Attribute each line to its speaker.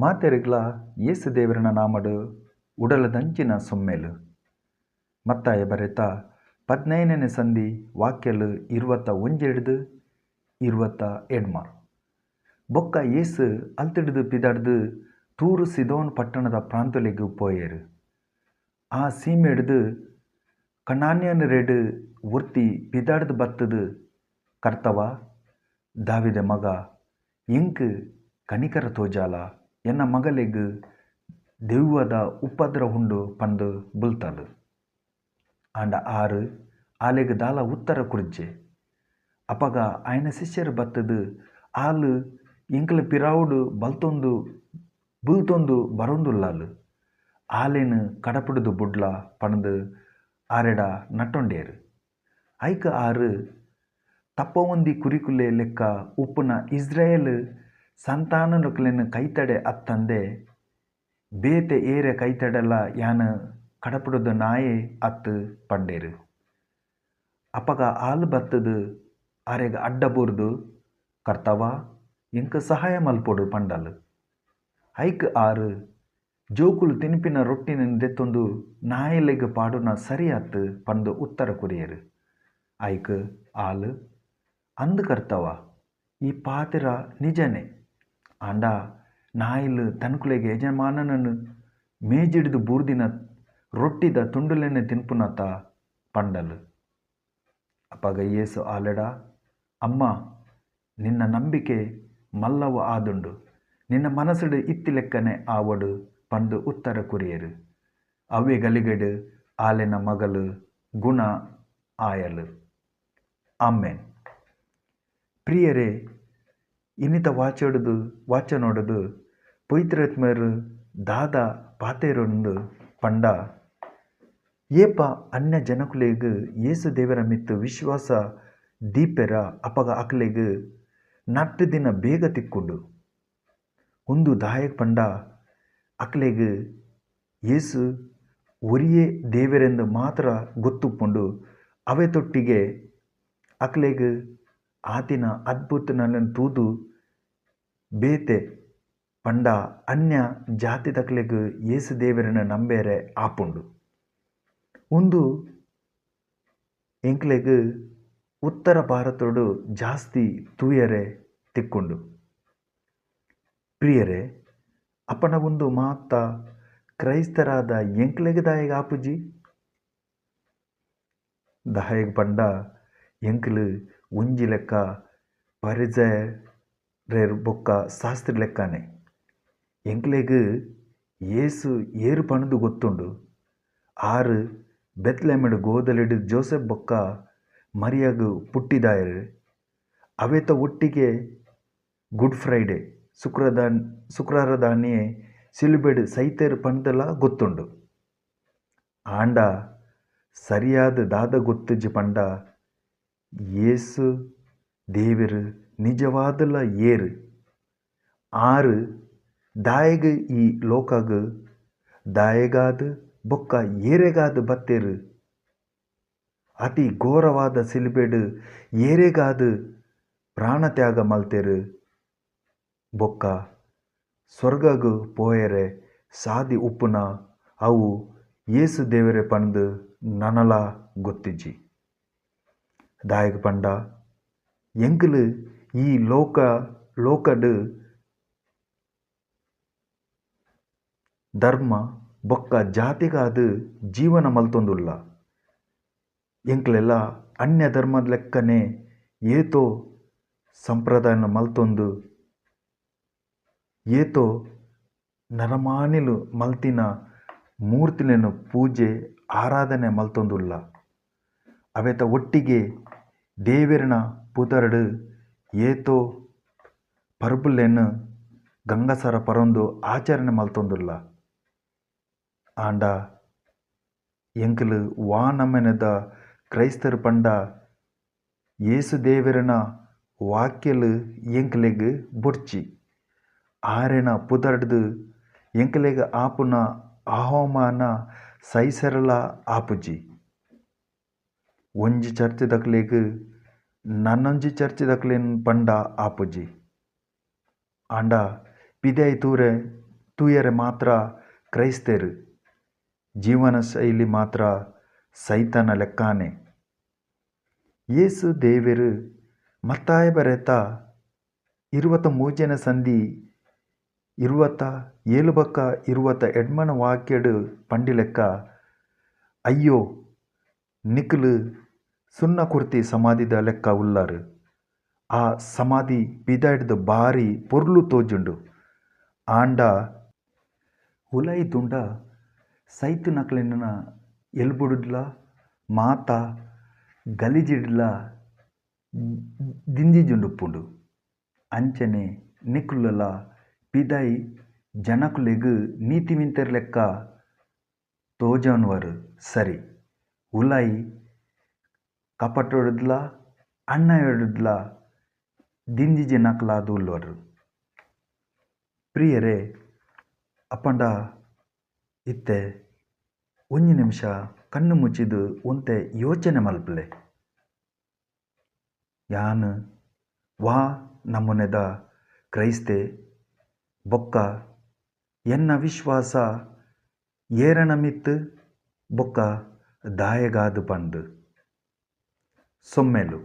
Speaker 1: ಮಾತೆರೆಗ್ಲ ಯೇಸು ದೇವರನ ನಾಮಡು ಉಡಲದಂಚಿನ ಸೊಮ್ಮೆಲು ಮತ್ತಾಯ ಬರೆತ 15ನೇ ಸಂಧಿ ವಾಕ್ಯಲು 21 27 ಬೊಕ್ಕ ಯೇಸು ಅಲ್ತಿಡ್ದು ಪಿದಾಡ್ದು ತೂರು ಸಿದೋನ್ ಪಟ್ಟಣದ ಪ್ರಾಂತಲೆಗು ಪೋಯರು. ಆ ಸೀಮೆಡ್ದು ಕನಾನ್ಯನ ರೆಡು ಒರ್ತಿ ಪಿದಾಡ್ದು ಬತ್ತದು ಕರ್ತವ ದಾವಿದೆ ಮಗ ಎಂಕ್ ಕನಿಕರ ತೋಜಾಲ ಎನ್ನ ಮಗಲೆಗ್ ದೆವ್ವದ ಉಪದ್ರ ಹುಂಡು ಪಂದು ಬುಲ್ತಲು ಆಂಡ ಆರು ಆಲೆಗ್ ದಾಲ ಉತ್ತರ ಕುರ್ಜೆ ಅಪಗ ಆಯ್ನ ಶಿಷ್ಯರು ಬತ್ತದು ಆಲು ಎಂಕಲ ಪಿರಾವುಡು ಬುಲ್ತೊಂದು ಬರೊಂದುಲ್ಲಾಲು ಆಲೆನು ಕಡಪುಡುದು ಬುಡ್ಲ ಪಣದು ಆರೆಡ ನಟ್ಟೊಂಡೇರು. ಐಕ ಆರು ತಪ್ಪವೊಂದಿ ಕುರಿಕುಲೆ ಲೆಕ್ಕ ಉಪ್ಪುನ ಇಸ್ರಾಯೇಲ್ ಸಂತಾನಲೊಕ್ಲೆನು ಕೈತಡೆ ಅತ್ತಂದೆ ಬೇತೆ ಏರೆ ಕೈತಡೆಲ್ಲ ಯಾನು ಕಡಪುಡುದು ನಾಯೆ ಅತ್ತು ಪಂಡೇರು. ಅಪಗ ಆಲು ಬತ್ತದು ಆರೆಗ ಅಡ್ಡ ಬೂರ್ದು ಕರ್ತವ ಎಂಕ ಸಹಾಯ ಮಲ್ಪೊಡು ಪಂಡಲು. ಐಕ್ ಆರು ಜೋಕುಲು ತಿನಿಪಿನ ರೊಟ್ಟಿನ ದೆತ್ತೊಂದು ನಾಯಲೆಗ್ ಪಾಡುನ ಸರಿ ಅತ್ತು ಪಂದು ಉತ್ತರ ಕುರಿಯರು. ಐಕ್ ಆಲು ಅಂದು ಕರ್ತವ ಈ ಪಾತಿರ ನಿಜನೇ ಆಂಡ ನಾಯಿಲು ತನ್ಕುಲೆಗೆ ಯಜಮಾನನನ್ನು ಮೇಜಿಡಿದು ಬೂರ್ದಿನ ರೊಟ್ಟಿದ ತುಂಡುಲೆನೆ ತಿನ್ಪುನತ ಪಂಡಲು. ಅಪಗ ಯೇಸು ಆಲೆಡ ಅಮ್ಮ ನಿನ್ನ ನಂಬಿಕೆ ಮಲ್ಲವ ಆದುಂಡು ನಿನ್ನ ಮನಸ್ಸುಡು ಇತ್ತಿ ಲೆಕ್ಕನೆ ಆವಡು ಪಂದು ಉತ್ತರ ಕುರಿಯರು. ಅವೇ ಗಲಿಗಡು ಆಲೆನ ಮಗಲು ಗುಣ ಆಯಲು. ಆಮೇನ್. ಪ್ರಿಯರೇ, ಇನ್ನಿತ ವಾಚ ನೋಡುದು ಪವಿತ್ರಾತ್ಮರು ದಾದ ಪಾತೆರೊಂದು ಪಂಡ ಏಪ ಅನ್ಯ ಜನಕುಲೆಗ್ ಯೇಸು ದೇವರ ಮಿತ್ತು ವಿಶ್ವಾಸ ದೀಪೆರ ಅಪಗ ಅಕ್ಲೆಗ್ ನಟ್ಟು ದಿನ ಬೇಗ ತಿಕ್ಕುಂಡು ಒಂದು ದಾಯಕ್ ಪಂಡ ಅಕ್ಲೆಗ್ ಯೇಸು ಒರಿಯೇ ದೇವರೆಂದು ಮಾತ್ರ ಗೊತ್ತುಪ್ಪುಂಡು ಅವೆ ತೊಟ್ಟಿಗೆ ಅಕ್ಲೆಗ್ ಆತಿನ ಅದ್ಭುತನನ್ನು ತೂದು ಬೇತೆ ಪಂಡ ಅನ್ಯ ಜಾತಿ ತಕ್ಲೆಗ್ ಯೇಸು ದೇವರನ್ನ ನಂಬೇರೆ ಆಪುಂಡು. ಒಂದು ಎಂಕ್ಲೆಗ್ ಉತ್ತರ ಭಾರತೋಡು ಜಾಸ್ತಿ ತೂಯರೆ ತಿಕ್ಕುಂಡು. ಪ್ರಿಯರೇ, ಅಪ್ಪನ ಒಂದು ಮಾತ ಕ್ರೈಸ್ತರಾದ ಎಂಕ್ಲೆಗ್ ದಾಯಗ ಆಪುಜಿ ದಾಯಗ ಪಂಡ ಎಂಕ್ಲು ಒಂಜಿ ಲೆಕ್ಕ ಪರಿಸರೇರ್ ಬೊಕ್ಕ ಶಾಸ್ತ್ರಿ ಲೆಕ್ಕನೆ ಎಂಕ್ಲೆಗ್ ಯೇಸು ಏರು ಪಣದು ಗೊತ್ತುಂಡು. ಆರು ಬೆತ್ಲೆಮೆಡು ಗೋದಲಿಡು ಜೋಸೆಫ್ ಬೊಕ್ಕ ಮರಿಯಾಗು ಪುಟ್ಟಿದಾಯರು ಅವೆತ ಒಟ್ಟಿಗೆ ಗುಡ್ ಫ್ರೈಡೆ ಶುಕ್ರವಾರದಾನಿಯೇ ಸಿಲುಬೆಡು ಸೈತೇರು ಪಣದಲ್ಲ ಗೊತ್ತುಂಡು. ಆಂಡ ಸರಿಯಾದ ದಾದ ಗೊತ್ತುಜಿ ಪಂಡ ಯೇಸು ದೇವರು ನಿಜವಾದಲ್ಲ ಏರು. ಆರು ದಾಯಗ ಈ ಲೋಕಗ್ ದಾಯಗಾದು ಬೊಕ್ಕ ಏರೆಗಾದು ಬತ್ತೇರು ಅತಿ ಘೋರವಾದ ಸಿಲುಬೆಡು ಏರೆಗಾದು ಪ್ರಾಣತ್ಯಾಗ ಮಲ್ತೇರು ಬೊಕ್ಕ ಸ್ವರ್ಗಗ್ ಪೋಯರೆ ಸಾದಿ ಉಪ್ಪುನ ಅವು ಯೇಸು ದೇವರೇ ಪಣದು ನನಲ ಗೊತ್ತಿಜ್ಜಿ. ದಾಯಗ ಪಂಡ ಎಂಕಲು ಈ ಲೋಕಡ್ ಧರ್ಮ ಬೊಕ್ಕ ಜಾತಿಗಾದು ಜೀವನ ಮಲ್ತೊಂದುಲ್ಲ. ಎಂಕ್ಲೆಲ್ಲ ಅನ್ಯ ಧರ್ಮದ ಲೆಕ್ಕನೆ ಏತೋ ಸಂಪ್ರದಾಯನ ಮಲ್ತೊಂದು ಏತೋ ನರಮಾನಿಲು ಮಲ್ತಿನ ಮೂರ್ತಿಲೆನು ಪೂಜೆ ಆರಾಧನೆ ಮಲ್ತೊಂದುಲ್ಲ. ಅವೆತ ಒಟ್ಟಿಗೆ ದೇವರನ ಪುತರಡು ಏತೋ ಪರ್ಬುಲೆನು ಗಂಗಸರ ಪರೊಂದು ಆಚರಣೆ ಮಲ್ತೊಂದುಲ್ಲ. ಆಂಡ ಎಂಕಲು ವಾನಮೆನದ ಕ್ರೈಸ್ತರು ಪಂಡ ಯೇಸು ದೇವರನ ವಾಕ್ಯಲು ಎಂಕಲೆಗ್ ಬೊಡ್ಚಿ ಆರೆನ ಪುದರ್ದು ಎಂಕಲೆಗ್ ಆಪುನ ಆಹ್ವಾನ ಸೈಸರಲ ಆಪುಜಿ. ಒಂಜಿ ಚರ್ಚ್ ದಕ್ಲೆಗ್ ನನ್ನೊಂಜಿ ಚರ್ಚ್ ದಕ್ಲೆನ್ ಪಂಡ ಆಪುಜಿ. ಆಂಡ ಪಿದೈ ತೂರೆ ತೂಯರೆ ಮಾತ್ರ ಕ್ರೈಸ್ತರು. ಜೀವನ ಶೈಲಿ ಮಾತ್ರ ಸೈತನ ಲೆಕ್ಕಾನೆ. ಯೇಸು ದೇವರು ಮತ್ತಾಯ ಬರೆತ 23ನೇ ಸಂಧಿ 27 ಬಕ್ಕ 28 ವಾಕ್ಯಡು ಪಂಡಿ ಲೆಕ್ಕ ಅಯ್ಯೋ ನಿಖಲು ಸುನ್ನ ಕುರ್ತಿ ಸಮಾಧಿದ ಲೆಕ್ಕ ಉಲ್ಲಾರು. ಆ ಸಮಾಧಿ ಪಿದಾಯ್ಡ್ದು ಬಾರಿ ಪೊರ್ಲು ತೋಜುಂಡು. ಆಂಡ ಉಲಾಯಿ ತುಂಡ ಸೈತು ನಕ್ಲಿನ ಎಲ್ಬುಡುಡ್ಲ ಮಾತ ಗಲಿಜಿಡ್ಲ ದಿಂಜಿಜುಂಡುಪ್ಪುಂಡು. ಅಂಚನೆ ನಿಖುಲಲ ಪಿದಾಯಿ ಜನಕುಲೆಗ್ ನೀತಿ ಮಿಂತೆರ್ ಲೆಕ್ಕ ತೋಜನ್ವರು. ಸರಿ, ಉಲಾಯಿ ಕಪಟೊಡ್ಲ ಅಣ್ಣಯೊಡ್ಲ ದಿಂಜಿಜೆ ನಕ್ಲಾದು ಉಲ್ವರು. ಪ್ರಿಯರೇ, ಅಪ್ಪಂಡ ಇತ್ತೆ ಒಂಜಿ ನಿಮಿಷ ಕಣ್ಣು ಮುಚ್ಚಿದು ಒಂತೆ ಯೋಚನೆ ಮಲ್ಪಲೆ. ಯಾನ್ ವಾ ನಮೂನೆದ ಕ್ರೈಸ್ತೆ ಬೊಕ್ಕ ಎನ್ನ ವಿಶ್ವಾಸ ಏರಣ ಮಿತ್ತು ಬೊಕ್ಕ ದಾಯಗಾದು ಪಂಡು ಸೊಮ್ಮೆಲು.